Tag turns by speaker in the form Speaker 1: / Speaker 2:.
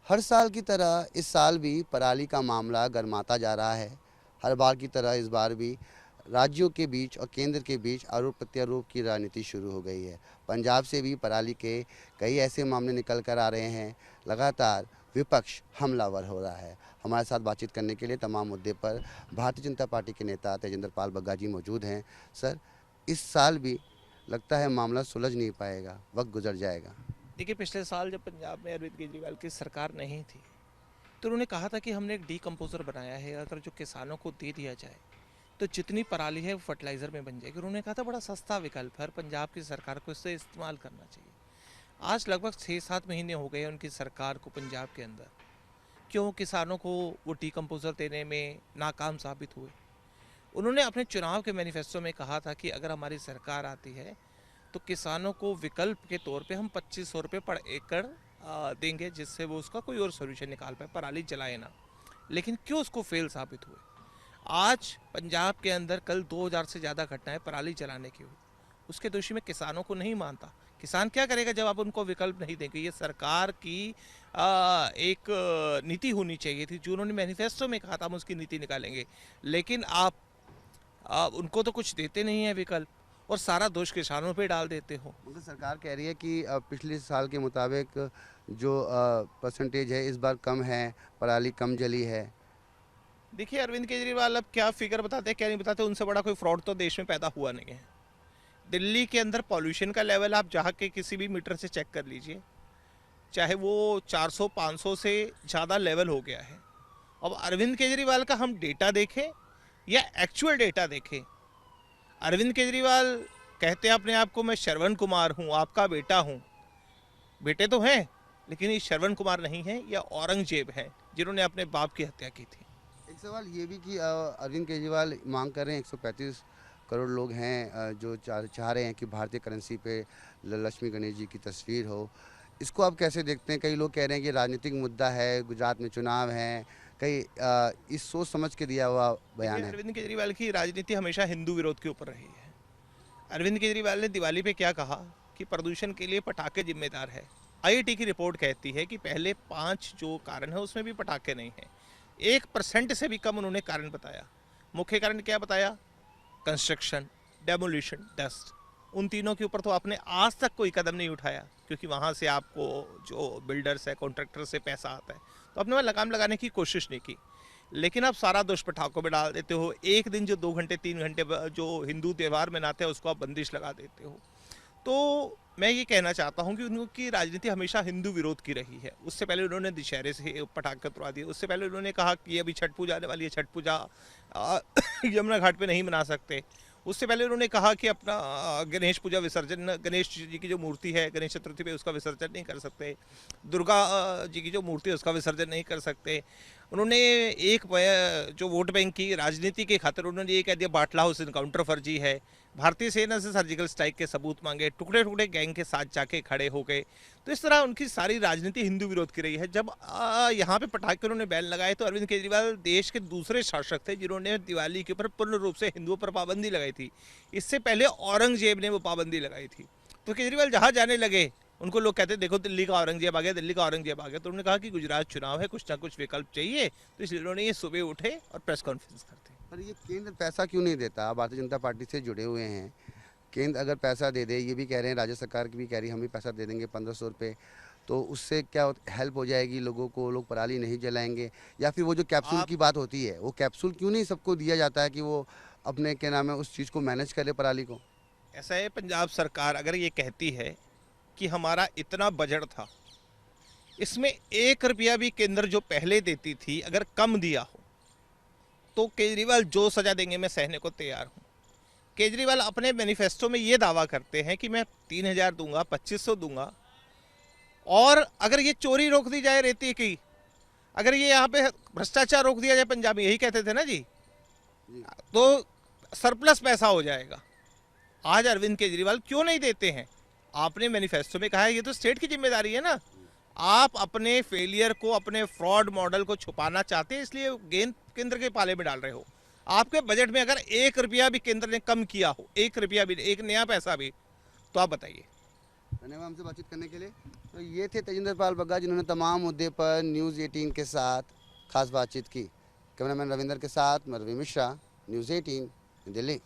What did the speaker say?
Speaker 1: हर साल की तरह इस साल भी पराली का मामला गरमाता जा रहा है। हर बार की तरह इस बार भी राज्यों के बीच और केंद्र के बीच आरोप प्रत्यारोप की राजनीति शुरू हो गई है। पंजाब से भी पराली के कई ऐसे मामले निकल कर आ रहे हैं। लगातार विपक्ष हमलावर हो रहा है। हमारे साथ बातचीत करने के लिए तमाम मुद्दे पर भारतीय जनता पार्टी के नेता तेजेंद्र पाल बग्गा जी मौजूद हैं। सर, इस साल भी लगता है मामला सुलझ नहीं पाएगा, वक्त गुजर जाएगा।
Speaker 2: देखिए, पिछले साल जब पंजाब में अरविंद केजरीवाल की सरकार नहीं थी तो उन्होंने कहा था कि हमने एक डीकम्पोजर बनाया है, अगर जो किसानों को दे दिया जाए तो जितनी पराली है वो फर्टिलाइज़र में बन जाएगी। उन्होंने कहा था बड़ा सस्ता विकल्प है और पंजाब की सरकार को इससे इस्तेमाल करना चाहिए। आज लगभग 6-7 महीने हो गए हैं उनकी सरकार को पंजाब के अंदर। क्यों किसानों को वो डीकम्पोजर देने में नाकाम साबित हुए? उन्होंने अपने चुनाव के मैनिफेस्टो में कहा था कि अगर हमारी सरकार आती है तो किसानों को विकल्प के तौर पे हम 2500 रुपये पर एकड़ देंगे, जिससे वो उसका कोई और सोल्यूशन निकाल पाए, पराली जलाए ना। लेकिन क्यों उसको फेल साबित हुए? आज पंजाब के अंदर कल 2000 से ज़्यादा घटनाएं पराली जलाने की हुई। उसके दोषी में किसानों को नहीं मानता। किसान क्या करेगा जब आप उनको विकल्प नहीं देंगे? ये सरकार की एक नीति होनी चाहिए थी, जो उन्होंने मैनिफेस्टो में कहा था हम उसकी नीति निकालेंगे। लेकिन आप उनको तो कुछ देते नहीं है विकल्प, और सारा दोष किसानों पे डाल देते हो।
Speaker 1: मगर सरकार कह रही है कि पिछले साल के मुताबिक जो परसेंटेज है इस बार कम है, पराली कम जली है।
Speaker 2: देखिए, अरविंद केजरीवाल अब क्या फिगर बताते हैं क्या नहीं बताते, उनसे बड़ा कोई फ्रॉड तो देश में पैदा हुआ नहीं है। दिल्ली के अंदर पॉल्यूशन का लेवल आप जहाँ के किसी भी मीटर से चेक कर लीजिए, चाहे वो 400-500 से ज़्यादा लेवल हो गया है। अब अरविंद केजरीवाल का हम डेटा देखें या एक्चुअल डेटा देखें? अरविंद केजरीवाल कहते हैं अपने आप को, मैं श्रवण कुमार हूँ, आपका बेटा हूँ। बेटे तो हैं, लेकिन ये श्रवण कुमार नहीं है, या औरंगजेब हैं जिन्होंने अपने बाप की हत्या की थी।
Speaker 1: एक सवाल ये भी कि अरविंद केजरीवाल मांग कर रहे हैं 135 करोड़ लोग हैं जो चाह रहे हैं कि भारतीय करेंसी पे लक्ष्मी गणेश जी की तस्वीर हो। इसको आप कैसे देखते हैं? कई लोग कह रहे हैं कि राजनीतिक मुद्दा है, गुजरात में चुनाव हैं, कई इस सोच समझ के दिया हुआ
Speaker 2: देखिए,
Speaker 1: बयान है।
Speaker 2: अरविंद केजरीवाल की राजनीति हमेशा हिंदू विरोध के ऊपर रही है। अरविंद केजरीवाल ने दिवाली पे क्या कहा कि प्रदूषण के लिए पटाखे जिम्मेदार है। आईआईटी की रिपोर्ट कहती है कि पहले 5 जो कारण है उसमें भी पटाखे नहीं हैं। 1% से भी कम उन्होंने कारण बताया। मुख्य कारण क्या बताया? Construction, demolition, dust. उन तीनों के ऊपर तो आपने आज तक कोई कदम नहीं उठाया, क्योंकि वहाँ से आपको जो बिल्डर्स है, कॉन्ट्रैक्टर से पैसा आता है, तो आपने वहाँ लगाम लगाने की कोशिश नहीं की। लेकिन आप सारा दोष पटाखों पे डाल देते हो। एक दिन जो 2 घंटे 3 घंटे जो हिंदू त्यौहार मनाते हैं उसको आप बंदिश लगा देते हो। तो मैं ये कहना चाहता हूँ कि उनकी राजनीति हमेशा हिंदू विरोध की रही है। उससे पहले उन्होंने दशहरे से पटाखे तुड़वा दिए। उससे पहले उन्होंने कहा कि अभी छठ पूजा आने वाली है, छठ पूजा यमुना घाट पे नहीं मना सकते। उससे पहले उन्होंने कहा कि अपना गणेश पूजा विसर्जन, गणेश जी की जो मूर्ति है गणेश चतुर्थी पे उसका विसर्जन नहीं कर सकते। दुर्गा जी की जो मूर्ति है उसका विसर्जन नहीं कर सकते। उन्होंने एक जो वोट बैंक की राजनीति के खातिर उन्होंने ये कह दिया बाटला हाउस इनकाउंटर फर्जी है। भारतीय सेना से सर्जिकल स्ट्राइक के सबूत मांगे, टुकड़े टुकड़े गैंग के साथ जाके खड़े हो गए। तो इस तरह उनकी सारी राजनीति हिंदू विरोध की रही है। जब यहाँ पे पटाखे उन्होंने बैन लगाए तो अरविंद केजरीवाल देश के दूसरे शासक थे जिन्होंने दिवाली के ऊपर पूर्ण रूप से हिंदुओं पर पाबंदी लगाई थी। इससे पहले औरंगजेब ने वो पाबंदी लगाई थी। तो केजरीवाल जहाँ जाने लगे उनको लोग कहते देखो दिल्ली का औरंगजेब आ गया, दिल्ली का औरंगजेब आ गया। तो उन्होंने कहा कि गुजरात चुनाव है, कुछ ना कुछ विकल्प चाहिए, तो इसलिए उन्होंने ये सुबह उठे और प्रेस कॉन्फ्रेंस करते।
Speaker 1: पर ये केंद्र पैसा क्यों नहीं देता? आप भारतीय जनता पार्टी से जुड़े हुए हैं। केंद्र अगर पैसा दे दे, ये भी कह रहे हैं, राज्य सरकार की भी कह रही है हम भी पैसा दे देंगे 1500 रुपये, तो उससे क्या हेल्प हो जाएगी लोगों को, लोग पराली नहीं जलाएंगे? या फिर वो जो कैप्सूल
Speaker 2: आप
Speaker 1: की बात होती है, वो कैप्सूल क्यों नहीं सबको दिया जाता है कि वो अपने क्या नाम है उस चीज़ को मैनेज करे पराली को?
Speaker 2: ऐसा है, पंजाब सरकार अगर ये कहती है कि हमारा इतना बजट था, इसमें 1 रुपया भी केंद्र जो पहले देती थी अगर कम दिया हो तो केजरीवाल जो सजा देंगे मैं सहने को तैयार हूँ। केजरीवाल अपने मैनिफेस्टो में ये दावा करते हैं कि मैं 3000 दूंगा, 2500 दूंगा, और अगर ये चोरी रोक दी जाए रेती की, अगर ये यहाँ पे भ्रष्टाचार रोक दिया जाए, पंजाबी यही कहते थे ना जी,
Speaker 1: जी।
Speaker 2: तो सरप्लस पैसा हो जाएगा। आज अरविंद केजरीवाल क्यों नहीं देते हैं? आपने मैनिफेस्टो में कहा है ये तो स्टेट की जिम्मेदारी है ना। आप अपने फेलियर को, अपने फ्रॉड मॉडल को छुपाना चाहते हैं, इसलिए गेंद केंद्र के पाले में डाल रहे हो। आपके बजट में अगर 1 रुपया भी केंद्र ने कम किया हो, 1 रुपया भी, एक नया पैसा भी, तो आप बताइए।
Speaker 1: धन्यवाद हमसे बातचीत करने के लिए। तो ये थे तेजिंदर पाल बग्गा जिन्होंने तमाम मुद्दे पर न्यूज़ 18 के साथ खास बातचीत की। कैमरामैन रविंदर के साथ मैं रवि मिश्रा, न्यूज़ 18 दिल्ली।